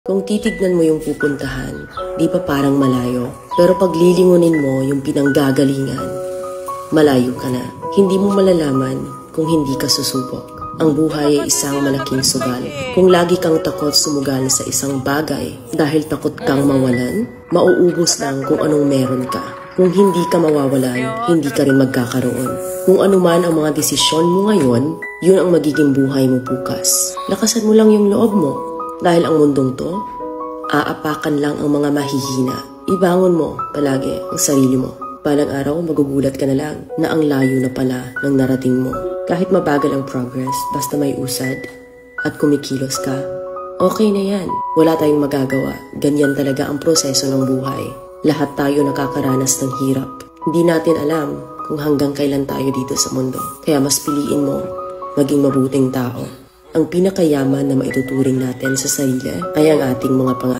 Kung titignan mo yung pupuntahan, di pa parang malayo. Pero pag lilingunin mo yung pinanggagalingan, malayo ka na. Hindi mo malalaman kung hindi ka susubok. Ang buhay ay isang malaking sugal. Kung lagi kang takot sumugal sa isang bagay dahil takot kang mawalan, mauubos lang kung anong meron ka. Kung hindi ka mawawalan, hindi ka rin magkakaroon. Kung ano man ang mga desisyon mo ngayon, yun ang magiging buhay mo bukas. Lakasan mo lang yung loob mo. Dahil ang mundong to, aapakan lang ang mga mahihina. Ibangon mo palagi ang sarili mo. Balang araw, magugulat ka na lang na ang layo na pala ng narating mo. Kahit mabagal ang progress, basta may usad at kumikilos ka, okay na yan. Wala tayong magagawa. Ganyan talaga ang proseso ng buhay. Lahat tayo nakakaranas ng hirap. Hindi natin alam kung hanggang kailan tayo dito sa mundo. Kaya mas piliin mo maging mabuting tao. Ang pinakayaman na maituturing natin sa sarili ay ang ating mga pangarap.